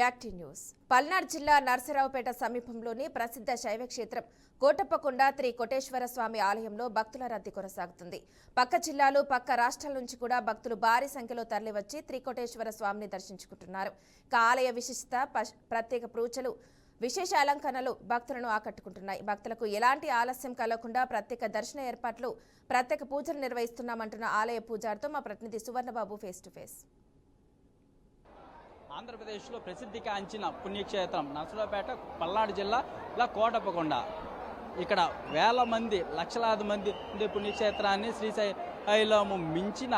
Active news Palnadu జిల్లా నర్సరావుపేట సమీపంలోని ప్రసిద్ధ శైవ క్షేత్రం కోటప్పకొండ శ్రీ కోటేశ్వర స్వామి ఆలయంలో భక్తుల రద్దీ కొనసాగుతుంది. పక్క జిల్లాలు పక్క రాష్ట్రాల నుంచి కూడా భక్తులు భారీ సంఖ్యలో తరలివచ్చి త్రికోటేశ్వర స్వామిని దర్శించుకుంటున్నారు. ఆలయ విశిష్టత, ప్రత్యేక పూజలు, విశేష అలంకరణలు భక్తులను ఆకట్టుకుంటున్నాయి. భక్తులకు ఎలాంటి ఆలస్యం కలగకుండా ప్రత్యేక దర్శన ఏర్పాట్లు, ప్రత్యేక పూజలు నిర్వహిస్తున్నామంటున్న ఆలయ పూజారితో మా ప్రతినిధి సువర్ణబాబు ఫేస్ టు ఫేస్. ఆంధ్రప్రదేశ్లో ప్రసిద్ధిగాంచిన పుణ్యక్షేత్రం నర్సరావుపేట, పల్నాడు జిల్లా కోటప్పకొండ. ఇక్కడ వేల మంది, లక్షలాది మంది పుణ్యక్షేత్రాన్ని శ్రీశైలము మించిన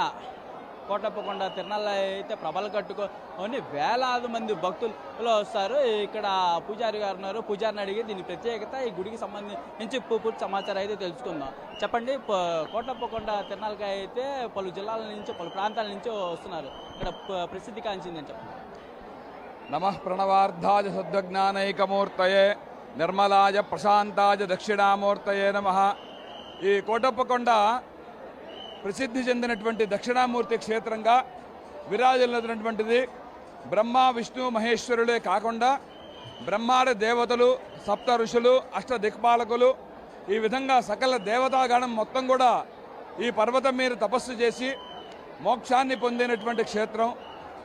కోటప్పకొండ తిరునాళ్ళ అయితే ప్రభలు కట్టుకొని వేలాది మంది భక్తులు వస్తారు. ఇక్కడ పూజారి గారు ఉన్నారు. పూజారిని అడిగి దీని ప్రత్యేకత, ఈ గుడికి సంబంధించి పూర్తి సమాచారం అయితే తెలుసుకుందాం. చెప్పండి, కోటప్పకొండ తిరునాళ్ళకి అయితే పలు జిల్లాల నుంచి, పలు ప్రాంతాల నుంచి వస్తున్నారు. ఇక్కడ ప్రసిద్ధి కాంచిందని చెప్పండి. నమః ప్రణవార్ధాయ శుద్ధజ్ఞానైకమూర్తయే నిర్మలాయ ప్రశాంతాయ దక్షిణామూర్తయే నమః. ఈ కోటప్పకొండ ప్రసిద్ధి చెందినటువంటి దక్షిణామూర్తి క్షేత్రంగా విరాజిల్లుతున్నటువంటిది. బ్రహ్మ, విష్ణు, మహేశ్వరులే కాకుండా బ్రహ్మాది దేవతలు, సప్త ఋషులు, అష్ట దిక్పాలకులు, ఈ విధంగా సకల దేవతాగణం మొత్తం కూడా ఈ పర్వతం మీద తపస్సు చేసి మోక్షాన్ని పొందినటువంటి క్షేత్రం.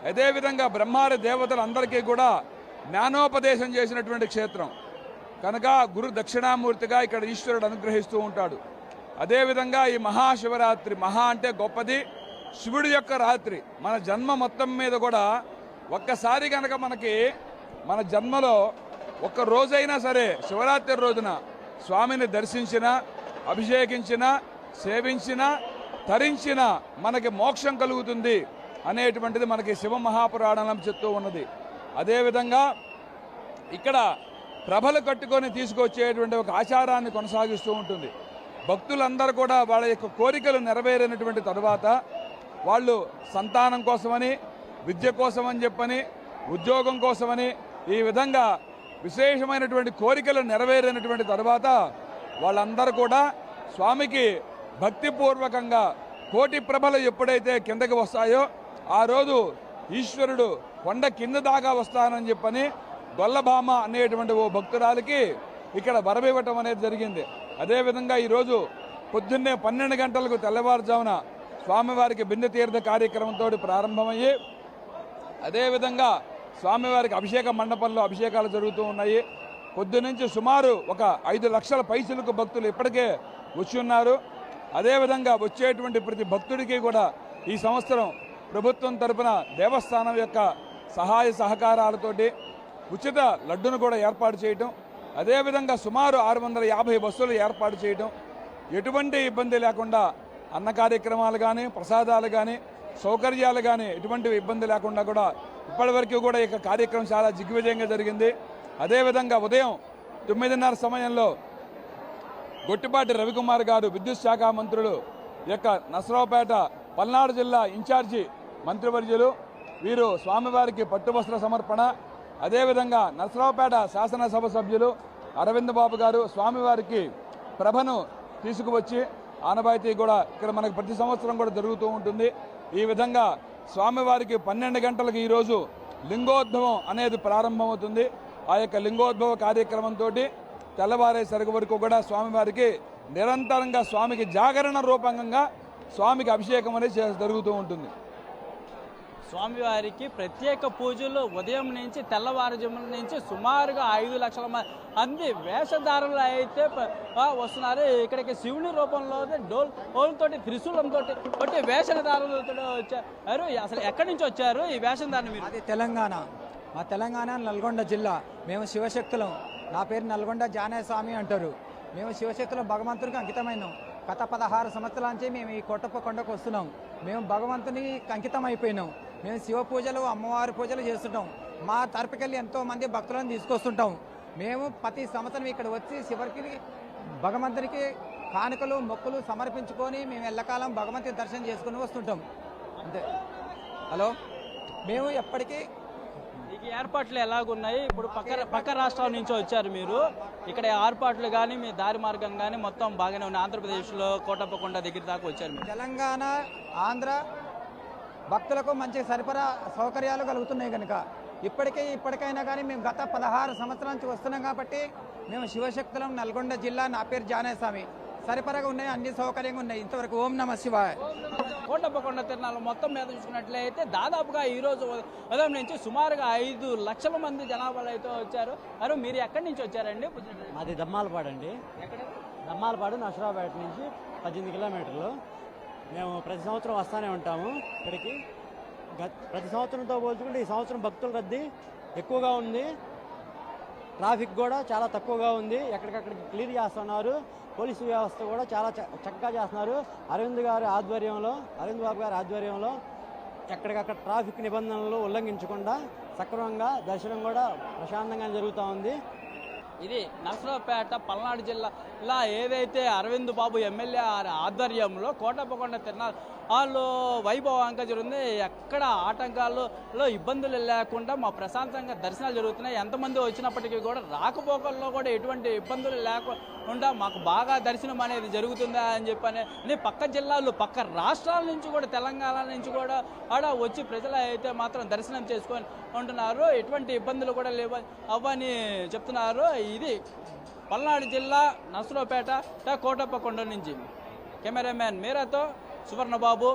అదేవిధంగా బ్రహ్మాది దేవతలందరికీ కూడా జ్ఞానోపదేశం చేసినటువంటి క్షేత్రం కనుక గురు దక్షిణామూర్తిగా ఇక్కడ ఈశ్వరుడు అనుగ్రహిస్తూ ఉంటాడు. అదేవిధంగా ఈ మహాశివరాత్రి, మహా అంటే గొప్పది, శివుడి యొక్క రాత్రి. మన జన్మ మొత్తం మీద కూడా ఒక్కసారి కనుక మనకి మన జన్మలో ఒక్క రోజైనా సరే శివరాత్రి రోజున స్వామిని దర్శించిన, అభిషేకించిన, సేవించిన, తరించిన మనకి మోక్షం కలుగుతుంది అనేటువంటిది మనకి శివ మహాపురాణం చెప్తూ ఉన్నది. అదేవిధంగా ఇక్కడ ప్రభలు కట్టుకొని తీసుకొచ్చేటువంటి ఒక ఆచారాన్ని కొనసాగిస్తూ ఉంటుంది. భక్తులందరూ కూడా వాళ్ళ యొక్క కోరికలు నెరవేరినటువంటి తరువాత వాళ్ళు సంతానం కోసమని, విద్య కోసమని చెప్పని, ఉద్యోగం కోసమని, ఈ విధంగా విశేషమైనటువంటి కోరికలు నెరవేరినటువంటి తరువాత వాళ్ళందరూ కూడా స్వామికి భక్తిపూర్వకంగా కోటి ప్రభలు ఎప్పుడైతే కిందకి వస్తాయో ఆ రోజు ఈశ్వరుడు కొండ కింద దాకా వస్తానని చెప్పని గొల్లభామ అనేటువంటి ఓ భక్తురాలికి ఇక్కడ వరమివ్వటం అనేది జరిగింది. అదేవిధంగా ఈరోజు పొద్దున్నే 12 గంటలకు తెల్లవారుజామున స్వామివారికి బిందె తీర్థ కార్యక్రమంతో ప్రారంభమయ్యి, అదేవిధంగా స్వామివారికి అభిషేక మండపంలో అభిషేకాలు జరుగుతూ ఉన్నాయి. పొద్దునుంచి సుమారు ఒక 5 లక్షల పైసలకు భక్తులు ఇప్పటికే వచ్చి ఉన్నారు. అదేవిధంగా వచ్చేటువంటి ప్రతి భక్తుడికి కూడా ఈ సంవత్సరం ప్రభుత్వం తరపున దేవస్థానం యొక్క సహాయ సహకారాలతోటి ఉచిత లడ్డును కూడా ఏర్పాటు చేయటం, అదేవిధంగా సుమారు 650 బస్సులు ఏర్పాటు చేయటం, ఎటువంటి ఇబ్బంది లేకుండా అన్న కార్యక్రమాలు కానీ, ప్రసాదాలు కానీ, సౌకర్యాలు కానీ ఎటువంటి ఇబ్బంది లేకుండా కూడా ఇప్పటివరకు కూడా ఈ కార్యక్రమం చాలా దిగ్విజయంగా జరిగింది. అదేవిధంగా ఉదయం 9:30 సమయంలో గొట్టిపాటి రవికుమార్ గారు, విద్యుత్ శాఖ మంత్రులు యొక్క నర్సరావుపేట పల్నాడు జిల్లా ఇన్ఛార్జి మంత్రివర్యులు, వీరు స్వామివారికి పట్టువస్త్ర సమర్పణ, అదేవిధంగా నర్సరావుపేట శాసనసభ సభ్యులు అరవింద్ బాబు గారు స్వామివారికి ప్రభను తీసుకువచ్చి, ఆనవాయితీ కూడా ఇక్కడ మనకు ప్రతి సంవత్సరం కూడా జరుగుతూ ఉంటుంది. ఈ విధంగా స్వామివారికి 12 గంటలకు ఈరోజు లింగోద్భవం అనేది ప్రారంభమవుతుంది. ఆ యొక్క లింగోద్భవ కార్యక్రమంతో తెల్లవారేసరికి వరకు కూడా స్వామివారికి నిరంతరంగా స్వామికి జాగరణ రూపంగా స్వామికి అభిషేకం అనేది జరుగుతూ ఉంటుంది. స్వామివారికి ప్రత్యేక పూజలు ఉదయం నుంచి తెల్లవారుజామున నుంచి సుమారుగా 5 లక్షల మంది వేషధారులు అయితే వస్తున్నారు. ఇక్కడికి శివుని రూపంలో డోల్తోటి, త్రిశూలంతో కొట్టి వేషధారులతో వచ్చారు. అసలు ఎక్కడి నుంచి వచ్చారు ఈ వేషధారణ? మీరు? అది తెలంగాణ. మా తెలంగాణ నల్గొండ జిల్లా. మేము శివశక్తులం. నా పేరు నల్గొండ జానయ్య స్వామి అంటారు. మేము శివశక్తులం, భగవంతునికి అంకితమైనాం. గత 16 సంవత్సరాల నుంచి మేము ఈ కోటప్పకొండకు వస్తున్నాం. మేము భగవంతునికి అంకితం అయిపోయినాం. మేము శివ పూజలు, అమ్మవారి పూజలు చేస్తుంటాం. మా తరపుకెళ్ళి ఎంతోమంది భక్తులను తీసుకొస్తుంటాం. మేము ప్రతి సంవత్సరం ఇక్కడ వచ్చి శివరికి, భగవంతునికి కానుకలు, మొక్కులు సమర్పించుకొని మేము ఎల్లకాలం భగవంతుని దర్శనం చేసుకుని వస్తుంటాం. అంతే. హలో, మేము ఎప్పటికీ ఈ ఏర్పాట్లు ఎలాగున్నాయి? ఇప్పుడు పక్క రాష్ట్రాల నుంచి వచ్చారు మీరు. ఇక్కడ ఏర్పాట్లు కానీ, మీ దారి మార్గం కానీ మొత్తం బాగానే ఉన్నాయి. ఆంధ్రప్రదేశ్లో కోటప్పకొండ దగ్గర దాకా వచ్చారు మీరు. తెలంగాణ, ఆంధ్ర భక్తులకు మంచి సరిపడా సౌకర్యాలు కలుగుతున్నాయి కనుక ఇప్పటికైనా కానీ మేము గత 16 సంవత్సరాల నుంచి వస్తున్నాం కాబట్టి మేము శివశక్తులం నల్గొండ జిల్లా. నా పేరు జానేస్వామి. సరిపరగా ఉన్నాయి, అన్ని సౌకర్యంగా ఉన్నాయి. ఇంతవరకు ఓం నమ శివాయ. కోటప్పకొండ తిరణాలు మొత్తం మీద చూసుకున్నట్లయితే దాదాపుగా ఈరోజు ఉదయం నుంచి సుమారుగా 5 లక్షల మంది జనాభాలో అయితే వచ్చారు. మరి మీరు ఎక్కడి నుంచి వచ్చారండి? మాది దమ్మాలపాడు అండి. ఎక్కడ? దమ్మాలపాడు నర్సరావుపేట నుంచి 18 కిలోమీటర్లు. మేము ప్రతి సంవత్సరం వస్తూనే ఉంటాము ఇక్కడికి. ప్రతి సంవత్సరంతో పోల్చుకుంటే ఈ సంవత్సరం భక్తుల రద్దీ ఎక్కువగా ఉంది. ట్రాఫిక్ కూడా చాలా తక్కువగా ఉంది. ఎక్కడికక్కడికి క్లియర్ చేస్తున్నారు. పోలీసు వ్యవస్థ కూడా చాలా చక్కగా చేస్తున్నారు. అరవింద్ బాబు గారి ఆధ్వర్యంలో ఎక్కడికక్కడ ట్రాఫిక్ నిబంధనలు ఉల్లంఘించకుండా సక్రమంగా దర్శనం కూడా ప్రశాంతంగా జరుగుతూ ఉంది. ఇది నర్సరావుపేట పల్నాడు జిల్లా ఏదైతే అరవింద్ బాబు ఎమ్మెల్యే ఆధ్వర్యంలో కోటప్పకొండ తిరణాలు వైభవంగా జరుగుతుంది. ఎక్కడ ఆటంకాలలో ఇబ్బందులు లేకుండా మా ప్రశాంతంగా దర్శనాలు జరుగుతున్నాయి. ఎంతమంది వచ్చినప్పటికీ కూడా రాకపోకల్లో కూడా ఎటువంటి ఇబ్బందులు లేకుండా మాకు బాగా దర్శనం అనేది జరుగుతుందా అని చెప్పని పక్క జిల్లాలు పక్క రాష్ట్రాల నుంచి కూడా తెలంగాణ నుంచి కూడా వచ్చి ప్రజలు అయితే మాత్రం దర్శనం చేసుకొని ఉంటున్నారు. ఎటువంటి ఇబ్బందులు కూడా లేవు అవ్వని చెప్తున్నారు. ఇది పల్నాడు జిల్లా నర్సరావుపేట కోటప్పకొండ నుంచి కెమెరామ్యాన్ మీరాతో సువర్ణబాబు.